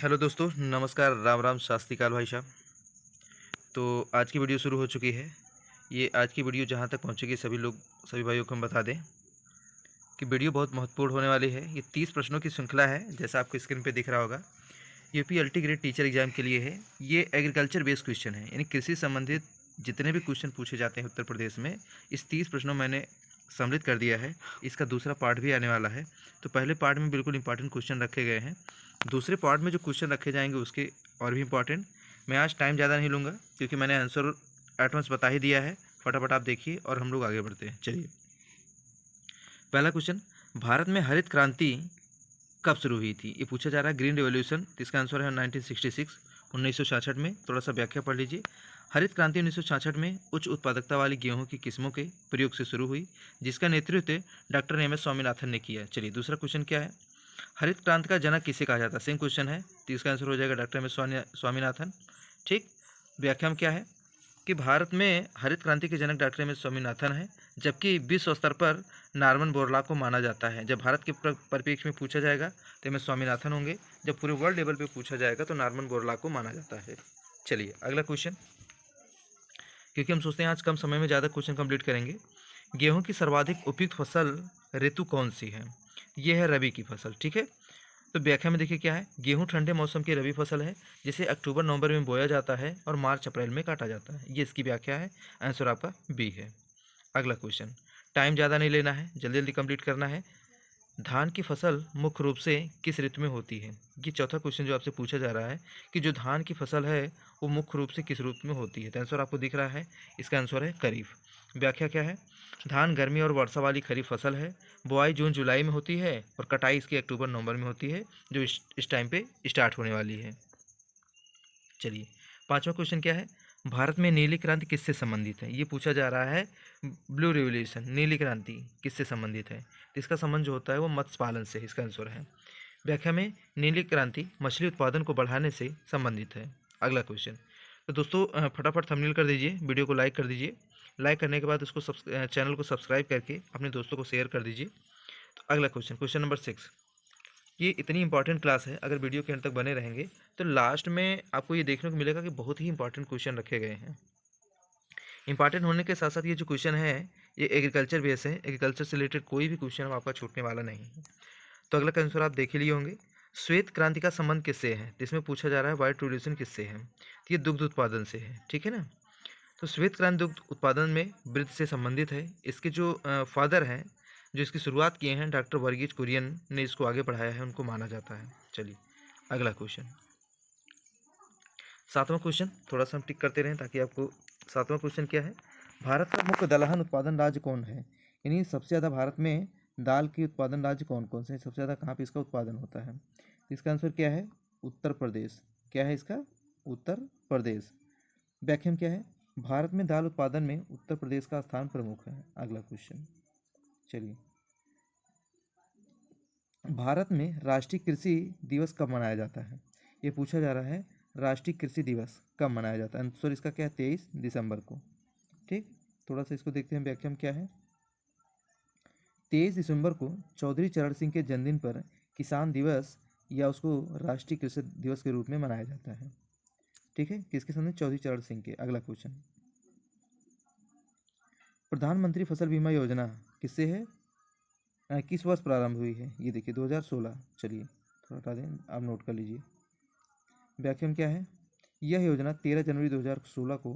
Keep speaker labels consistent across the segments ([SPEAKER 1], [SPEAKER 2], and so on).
[SPEAKER 1] Hello दोस्तों, नमस्कार, राम राम, शास्त्री काल भाई साहब। तो आज की वीडियो शुरू हो चुकी है। ये आज की वीडियो जहाँ तक पहुँचेगी सभी भाइयों को हम बता दें कि वीडियो बहुत महत्वपूर्ण होने वाली है। ये 30 प्रश्नों की श्रृंखला है, जैसा आपको स्क्रीन पे दिख रहा होगा। यूपी अल्टी ग्रेड टीचर एग्जाम के लिए है। ये एग्रीकल्चर बेस्ड क्वेश्चन है, यानी कृषि संबंधित जितने भी क्वेश्चन पूछे जाते हैं उत्तर प्रदेश में, इस 30 प्रश्नों में मैंने सम्मिलित कर दिया है। इसका दूसरा पार्ट भी आने वाला है। तो पहले पार्ट में बिल्कुल इंपॉर्टेंट क्वेश्चन रखे गए हैं। दूसरे पार्ट में जो क्वेश्चन रखे जाएंगे उसके और भी इंपॉर्टेंट। मैं आज टाइम ज़्यादा नहीं लूँगा क्योंकि मैंने आंसर एडवांस बता ही दिया है। फटाफट आप देखिए और हम लोग आगे बढ़ते हैं। चलिए, पहला क्वेश्चन, भारत में हरित क्रांति कब शुरू हुई थी? ये पूछा जा रहा है, ग्रीन रेवोल्यूशन। तो इसका आंसर है 1966, 1966 में। थोड़ा सा व्याख्या पढ़ लीजिए। हरित क्रांति 1966 में उच्च उत्पादकता वाली गेहूं की किस्मों के प्रयोग से शुरू हुई, जिसका नेतृत्व डॉक्टर एम एस स्वामीनाथन ने किया। चलिए, दूसरा क्वेश्चन क्या है? हरित क्रांति का जनक किसे कहा जाता है? सेम क्वेश्चन है, तो इसका आंसर हो जाएगा डॉक्टर एम एस स्वामीनाथन। ठीक। व्याख्या में क्या है कि भारत में हरित क्रांति के जनक डॉक्टर एम एस स्वामीनाथन है, जबकि विश्व स्तर पर नॉर्मन बोरलॉग को माना जाता है। जब भारत के परिप्रेक्ष्य में पूछा जाएगा तो एम एस स्वामीनाथन होंगे, जब पूरे वर्ल्ड लेवल पे पूछा जाएगा तो नॉर्मन बोरलॉग को माना जाता है। चलिए, अगला क्वेश्चन, क्योंकि हम सोचते हैं आज कम समय में ज़्यादा क्वेश्चन कंप्लीट करेंगे। गेहूं की सर्वाधिक उपयुक्त फसल ऋतु कौन सी है? ये है रबी की फसल। ठीक है। तो व्याख्या में देखिए क्या है। गेहूं ठंडे मौसम की रबी फसल है, जिसे अक्टूबर नवंबर में बोया जाता है और मार्च अप्रैल में काटा जाता है। ये इसकी व्याख्या है। आंसर आपका बी है। अगला क्वेश्चन, टाइम ज़्यादा नहीं लेना है, जल्दी जल्दी कंप्लीट करना है। धान की फसल मुख्य रूप से किस ऋतु में होती है? ये चौथा क्वेश्चन जो आपसे पूछा जा रहा है कि जो धान की फसल है वो मुख्य रूप से किस ऋतु में होती है। तो आंसर आपको दिख रहा है, इसका आंसर है खरीफ। व्याख्या क्या है? धान गर्मी और वर्षा वाली खरीफ फसल है। बुआई जून जुलाई में होती है और कटाई इसकी अक्टूबर नवंबर में होती है, जो इस टाइम पे स्टार्ट होने वाली है। चलिए, पांचवा क्वेश्चन क्या है? भारत में नीली क्रांति किससे संबंधित है? ये पूछा जा रहा है। ब्लू रिवोल्यूशन, नीली क्रांति किससे संबंधित है? तो इसका संबंध जो होता है वो मत्स्य पालन से। इसका आंसर है। व्याख्या में नीली क्रांति मछली उत्पादन को बढ़ाने से संबंधित है। अगला क्वेश्चन, तो दोस्तों फटाफट थंबनेल कर दीजिए, वीडियो को लाइक कर दीजिए। लाइक करने के बाद उसको चैनल को सब्सक्राइब करके अपने दोस्तों को शेयर कर दीजिए। तो अगला क्वेश्चन, क्वेश्चन नंबर 6। ये इतनी इंपॉर्टेंट क्लास है, अगर वीडियो के अंत तक बने रहेंगे तो लास्ट में आपको ये देखने को मिलेगा कि बहुत ही इंपॉर्टेंट क्वेश्चन रखे गए हैं। इंपॉर्टेंट होने के साथ साथ ये जो क्वेश्चन है ये एग्रीकल्चर बेस है। एग्रीकल्चर से रिलेटेड कोई भी क्वेश्चन आपका छूटने वाला नहीं है। तो अगला आंसर आप देख ही लिए होंगे। श्वेत क्रांति का संबंध किससे है? तो इसमें पूछा जा रहा है व्हाइट रिवोल्यूशन किससे है? तो ये दुग्ध उत्पादन से है। ठीक है ना। तो श्वेत क्रांति दुग्ध उत्पादन में वृद्धि से संबंधित है। इसके जो फादर हैं, जो इसकी शुरुआत किए हैं, डॉक्टर वर्गीज कुरियन ने इसको आगे बढ़ाया है, उनको माना जाता है। चलिए, अगला क्वेश्चन, सातवां क्वेश्चन, थोड़ा सा हम टिक करते रहें ताकि आपको। सातवां क्वेश्चन क्या है? भारत का मुख्य दलहन उत्पादन राज्य कौन है? यानी सबसे ज़्यादा भारत में दाल के उत्पादन राज्य कौन कौन से हैं? सबसे ज़्यादा कहाँ पे इसका उत्पादन होता है? तो इसका आंसर क्या है? उत्तर प्रदेश। क्या है इसका? उत्तर प्रदेश। व्याख्या में क्या है? भारत में दाल उत्पादन में उत्तर प्रदेश का स्थान प्रमुख है। अगला क्वेश्चन, चलिए, भारत में राष्ट्रीय कृषि दिवस कब मनाया जाता है? ये पूछा जा रहा है, राष्ट्रीय कृषि दिवस कब मनाया जाता है? आंसर इसका क्या है? 23 दिसंबर को। ठीक। थोड़ा सा इसको देखते हैं, व्याख्या में क्या है। 23 दिसंबर को चौधरी चरण सिंह के जन्मदिन पर किसान दिवस या उसको राष्ट्रीय कृषि दिवस के रूप में मनाया जाता है। ठीक है, किसके सामने? चौधरी चरण सिंह के। अगला क्वेश्चन, प्रधानमंत्री फसल बीमा योजना किससे है? किस वर्ष प्रारंभ हुई है? ये देखिए 2016। चलिए, थोड़ा हटा दें, आप नोट कर लीजिए। व्याख्या में क्या है? यह योजना 13 जनवरी 2016 को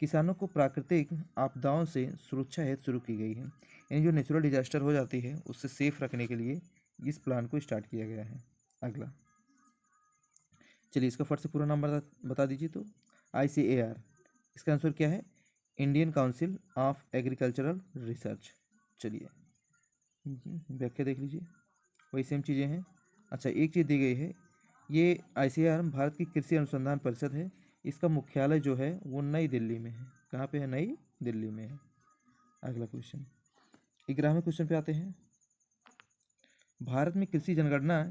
[SPEAKER 1] किसानों को प्राकृतिक आपदाओं से सुरक्षा हेतु शुरू की गई है। यानी जो नेचुरल डिजास्टर हो जाती है उससे सेफ रखने के लिए इस प्लान को स्टार्ट किया गया है। अगला, चलिए, इसका फट से पूरा नाम बता दीजिए। तो ICAR, इसका आंसर क्या है? Indian council of agricultural research. चलिए, व्याख्या देख लीजिए, वही सेम चीज़ें हैं। अच्छा, एक चीज़ दी गई है, ये ICAR भारत की कृषि अनुसंधान परिषद है। इसका मुख्यालय जो है वो नई दिल्ली में है। कहाँ पे है? नई दिल्ली में है। अगला क्वेश्चन, 11वें क्वेश्चन पे आते हैं। भारत में कृषि जनगणना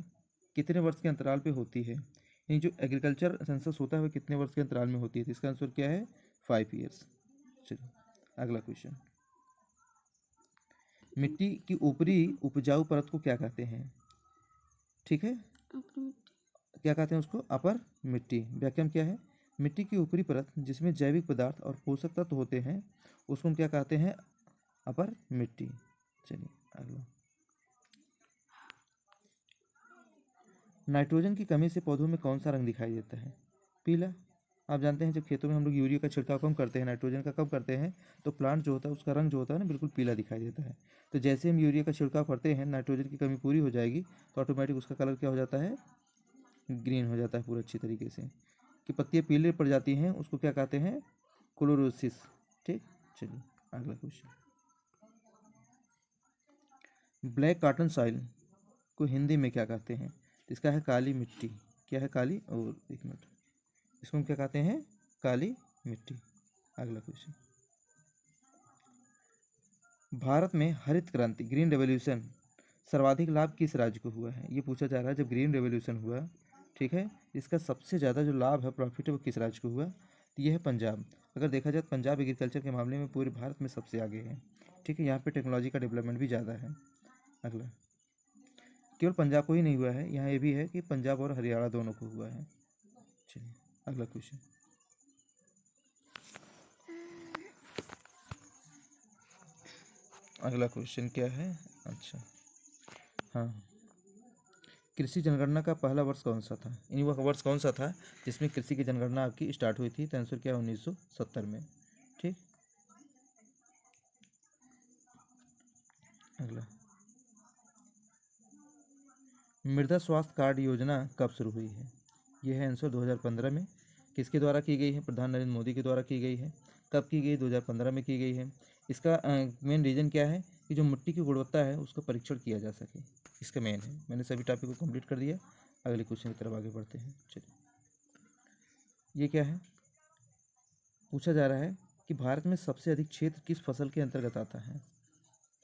[SPEAKER 1] कितने वर्ष के अंतराल पे होती है? यानी जो एग्रीकल्चर सेंसस होता है वो कितने वर्ष के अंतराल में होती है? तो इसका आंसर क्या है? 5 ईयर्स। चलिए, अगला क्वेश्चन, मिट्टी की ऊपरी उपजाऊ परत को क्या कहते हैं? ठीक है, क्या कहते हैं उसको, अपर मिट्टी। व्याख्या में क्या है, मिट्टी की ऊपरी परत जिसमें जैविक पदार्थ और पोषक तत्व होते हैं उसको हम क्या कहते हैं, अपर मिट्टी। चलिए अगला, नाइट्रोजन की कमी से पौधों में कौन सा रंग दिखाई देता है, पीला। आप जानते हैं जब खेतों में हम लोग यूरिया का छिड़काव कम करते हैं, नाइट्रोजन का कम करते हैं, तो प्लांट जो होता है उसका रंग जो होता है ना बिल्कुल पीला दिखाई देता है। तो जैसे हम यूरिया का छिड़काव करते हैं, नाइट्रोजन की कमी पूरी हो जाएगी तो ऑटोमेटिक उसका कलर क्या हो जाता है, ग्रीन हो जाता है पूरा अच्छी तरीके से। कि पत्तियाँ पीले पड़ जाती हैं उसको क्या कहते हैं, क्लोरोसिस। ठीक, चलिए अगला क्वेश्चन, ब्लैक कॉटन सॉइल को हिंदी में क्या कहते हैं, तो इसका है काली मिट्टी। क्या है, काली, और एक मिनट, इसको हम क्या कहते हैं, काली मिट्टी। अगला क्वेश्चन, भारत में हरित क्रांति ग्रीन रेवोल्यूशन सर्वाधिक लाभ किस राज्य को हुआ है, ये पूछा जा रहा है। जब ग्रीन रेवोल्यूशन हुआ, ठीक है, इसका सबसे ज़्यादा जो लाभ है, प्रॉफिट है, वो किस राज्य को हुआ, तो ये है पंजाब। अगर देखा जाए तो पंजाब एग्रीकल्चर के मामले में पूरे भारत में सबसे आगे है। ठीक है, यहाँ पे टेक्नोलॉजी का डेवलपमेंट भी ज़्यादा है। अगला, केवल पंजाब को ही नहीं हुआ है, यहाँ ये भी है कि पंजाब और हरियाणा दोनों को हुआ है। चलिए अगला क्वेश्चन, अगला क्वेश्चन क्या है, अच्छा हाँ, कृषि जनगणना का पहला वर्ष कौन सा था, यानी वह वर्ष कौन सा था जिसमें कृषि की जनगणना आपकी स्टार्ट हुई थी, तो आंसर क्या है, 1970 में। ठीक, अगला, मृदा स्वास्थ्य कार्ड योजना कब शुरू हुई है, यह है आंसर 2015 में। किसके द्वारा की गई है, प्रधान नरेंद्र मोदी के द्वारा की गई है। कब की गई, 2015 में की गई है। इसका मेन रीज़न क्या है कि जो मिट्टी की गुणवत्ता है उसका परीक्षण किया जा सके, इसका मेन है। मैंने सभी टॉपिक को कंप्लीट कर दिया, अगले क्वेश्चन की तरफ आगे बढ़ते हैं। चलिए, ये क्या है, पूछा जा रहा है कि भारत में सबसे अधिक क्षेत्र किस फसल के अंतर्गत आता है।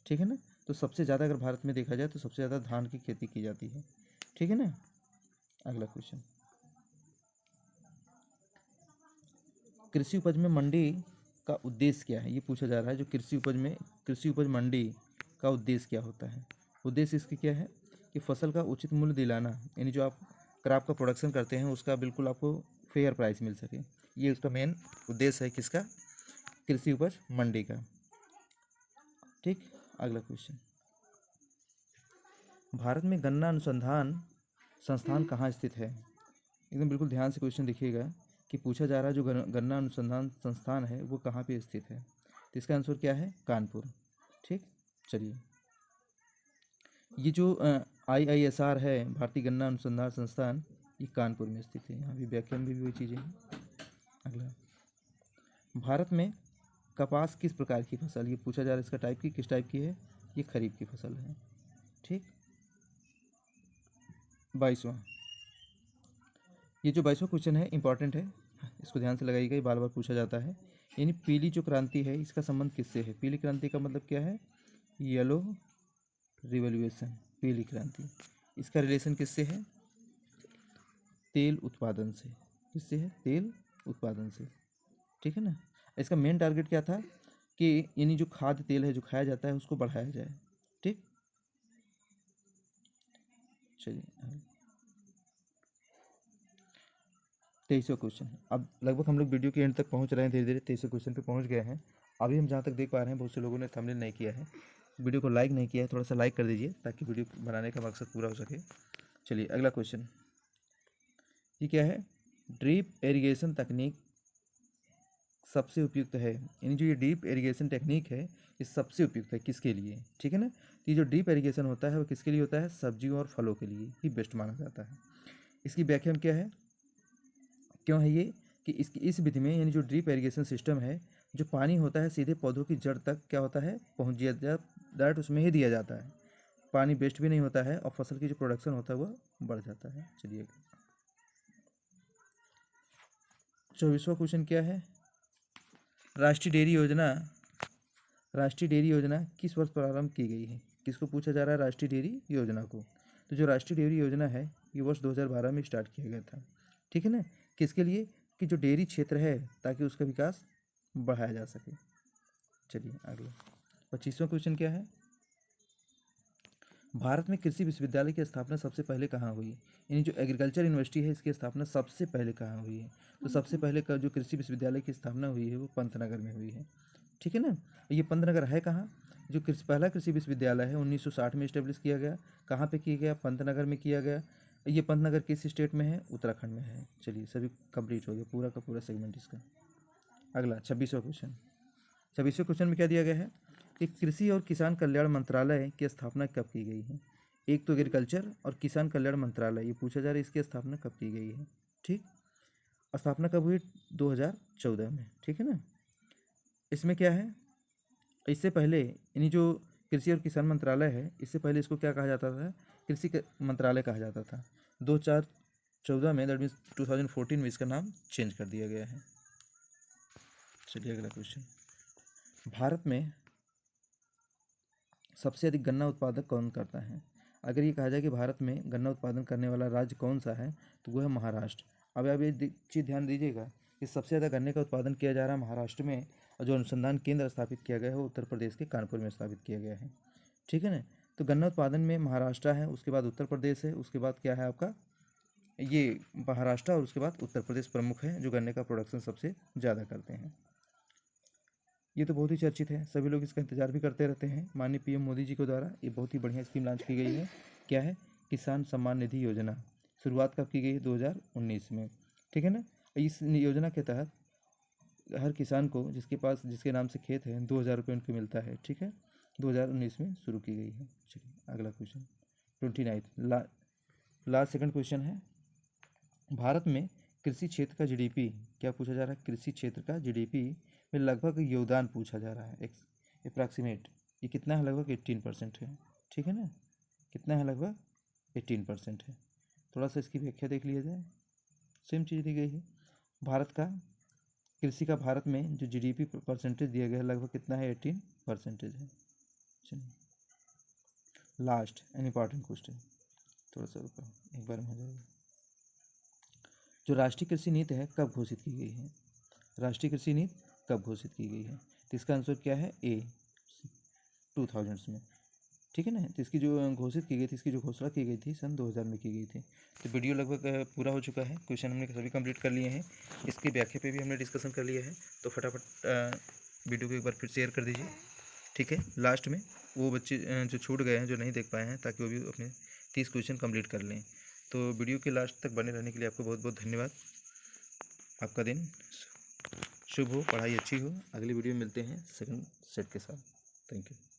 [SPEAKER 1] ठीक है ना, तो सबसे ज़्यादा अगर भारत में देखा जाए तो सबसे ज़्यादा धान की खेती की जाती है। ठीक है ना, अगला क्वेश्चन, कृषि उपज में मंडी का उद्देश्य क्या है, ये पूछा जा रहा है। जो कृषि उपज मंडी का उद्देश्य क्या होता है, उद्देश्य इसकी क्या है कि फसल का उचित मूल्य दिलाना, यानी जो आप क्रॉप का प्रोडक्शन करते हैं उसका बिल्कुल आपको फेयर प्राइस मिल सके, ये उसका मेन उद्देश्य है, किसका, कृषि उपज मंडी का। ठीक, अगला क्वेश्चन, भारत में गन्ना अनुसंधान संस्थान कहाँ स्थित है, एकदम बिल्कुल ध्यान से क्वेश्चन देखिएगा कि पूछा जा रहा है जो गन्ना अनुसंधान संस्थान है वो कहाँ पे स्थित है, तो इसका आंसर क्या है, कानपुर। ठीक, चलिए, ये जो IISR है, भारतीय गन्ना अनुसंधान संस्थान, ये कानपुर में स्थित है। यहाँ भी व्याख्या में भी वही चीज़ें हैं। अगला, भारत में कपास किस प्रकार की फसल, ये पूछा जा रहा है, इसका टाइप की किस टाइप की है, ये खरीफ की फसल है। ठीक, 22वां, ये जो 22वां क्वेश्चन है इंपॉर्टेंट है, इसको ध्यान से लगाइएगा, ये बार बार पूछा जाता है। यानी पीली जो क्रांति है इसका संबंध किससे है, पीली क्रांति का मतलब क्या है, येलो रिवॉल्यूशन, पीली क्रांति, इसका रिलेशन किससे है, तेल उत्पादन से। किससे है, तेल उत्पादन से। ठीक है ना, इसका मेन टारगेट क्या था कि यानी जो खाद्य तेल है जो खाया जाता है उसको बढ़ाया जाए। ठीक, चलिए 23वां क्वेश्चन, अब लगभग हम लोग वीडियो के एंड तक पहुंच रहे हैं, धीरे धीरे 23वें क्वेश्चन पे पहुंच गए हैं। अभी हम जहाँ तक देख पा रहे हैं बहुत से लोगों ने थंबनेल नहीं किया है, वीडियो को लाइक नहीं किया है, थोड़ा सा लाइक कर दीजिए ताकि वीडियो बनाने का मकसद पूरा हो सके। चलिए अगला क्वेश्चन, ये क्या है, ड्रिप इरिगेशन तकनीक सबसे उपयुक्त है, यानी जो ये ड्रिप इरिगेशन टेक्निक है ये सबसे उपयुक्त है किसके लिए। ठीक है ना, तो ये जो ड्रिप इरिगेशन होता है वो किसके लिए होता है, सब्जियों और फलों के लिए ही बेस्ट माना जाता है। इसकी व्याख्या में क्या है, क्यों है ये, कि इस विधि में यानी जो ड्रिप इरिगेशन सिस्टम है, जो पानी होता है सीधे पौधों की जड़ तक क्या होता है, पहुँच दिया, डायरेक्ट उसमें ही दिया जाता है, पानी वेस्ट भी नहीं होता है और फसल की जो प्रोडक्शन होता है वह बढ़ जाता है। चलिए 24वां क्वेश्चन क्या है, राष्ट्रीय डेयरी योजना किस वर्ष प्रारंभ की गई है, किसको पूछा जा रहा है, राष्ट्रीय डेयरी योजना को। तो जो राष्ट्रीय डेयरी योजना है ये वर्ष 2012 में स्टार्ट किया गया था। ठीक है ना, किसके लिए, कि जो डेयरी क्षेत्र है ताकि उसका विकास बढ़ाया जा सके। चलिए अगला 25वां क्वेश्चन क्या है, भारत में कृषि विश्वविद्यालय की स्थापना सबसे पहले कहाँ हुई? यानी जो एग्रीकल्चर यूनिवर्सिटी है इसकी स्थापना सबसे पहले कहाँ हुई है? तो सबसे पहले का जो कृषि विश्वविद्यालय की स्थापना हुई है वो पंतनगर में हुई है। ठीक है ना। ये पंतनगर है कहाँ? जो पहला कृषि विश्वविद्यालय है 1960 में इस्टेब्लिश किया गया। कहाँ पे किया गया? पंतनगर में किया गया। ये पंतनगर किस स्टेट में है? उत्तराखंड में है। चलिए सभी कंप्लीट हो गया पूरा का पूरा सेगमेंट इसका। अगला 26वां क्वेश्चन। 26वें क्वेश्चन में क्या दिया गया है कि कृषि और किसान कल्याण मंत्रालय की स्थापना कब की गई है? एक तो एग्रीकल्चर और किसान कल्याण मंत्रालय ये पूछा जा रहा है, इसकी स्थापना कब की गई है? ठीक, स्थापना कब हुई? 2014 में। ठीक है ना। इसमें क्या है, इससे पहले यानी जो कृषि और किसान मंत्रालय है इससे पहले इसको क्या कहा जाता था? कृषि मंत्रालय कहा जाता था। 2014 में दैट मीन्स 2014 में इसका नाम चेंज कर दिया गया है। चलिए अगला क्वेश्चन। भारत में सबसे अधिक गन्ना उत्पादक कौन करता है? अगर ये कहा जाए कि भारत में गन्ना उत्पादन करने वाला राज्य कौन सा है तो वो है महाराष्ट्र। अब आप ये चीज़ ध्यान दीजिएगा कि सबसे ज़्यादा गन्ने का उत्पादन किया जा रहा है महाराष्ट्र में, और जो अनुसंधान केंद्र स्थापित किया गया है वो उत्तर प्रदेश के कानपुर में स्थापित किया गया है। ठीक है ना। तो गन्ना उत्पादन में महाराष्ट्र है, उसके बाद उत्तर प्रदेश है, उसके बाद क्या है आपका ये महाराष्ट्र, और उसके बाद उत्तर प्रदेश प्रमुख है जो गन्ने का प्रोडक्शन सबसे ज़्यादा करते हैं। ये तो बहुत ही चर्चित है, सभी लोग इसका इंतजार भी करते रहते हैं। माननीय पीएम मोदी जी के द्वारा ये बहुत ही बढ़िया स्कीम लॉन्च की गई है। क्या है? किसान सम्मान निधि योजना। शुरुआत कब की गई है? 2019 में। ठीक है ना। इस योजना के तहत हर किसान को जिसके नाम से खेत है 2,000 रुपये उनको मिलता है। ठीक है, 2019 में शुरू की गई है। चलिए अगला क्वेश्चन 29 लास्ट सेकंड क्वेश्चन है। भारत में कृषि क्षेत्र का जीडीपी, क्या पूछा जा रहा है? कृषि क्षेत्र का जीडीपी में लगभग योगदान पूछा जा रहा है, अप्रॉक्सीमेट ये कितना है? लगभग 18% है। ठीक है ना। कितना है? लगभग 18% है। थोड़ा सा इसकी व्याख्या देख लिया जाए। सेम चीज़ दी गई है। भारत का कृषि का भारत में जो जीडीपी परसेंटेज दिया गया है लगभग कितना है? 18% है। चलिए लास्ट एन इम्पॉर्टेंट क्वेश्चन, थोड़ा सा ऊपर एक बार में हो जाएगा। जो राष्ट्रीय कृषि नीति है कब घोषित की गई है? राष्ट्रीय कृषि नीति कब घोषित की गई है? तो इसका आंसर क्या है? ए 2000 में। ठीक है ना। तो इसकी जो घोषित की गई थी, इसकी जो घोषणा की गई थी सन 2000 में की गई थी। तो वीडियो लगभग पूरा हो चुका है, क्वेश्चन हमने सभी कंप्लीट कर लिए हैं, इसकी व्याख्या पे भी हमने डिस्कशन कर लिया है। तो फटाफट वीडियो को एक बार फिर शेयर कर दीजिए। ठीक है, लास्ट में वो बच्चे जो छूट गए हैं, जो नहीं देख पाए हैं, ताकि वो भी अपने 30 क्वेश्चन कंप्लीट कर लें। तो वीडियो के लास्ट तक बने रहने के लिए आपको बहुत बहुत धन्यवाद। आपका दिन शुभ हो, पढ़ाई अच्छी हो। अगली वीडियो में मिलते हैं सेकंड सेट के साथ। Thank you.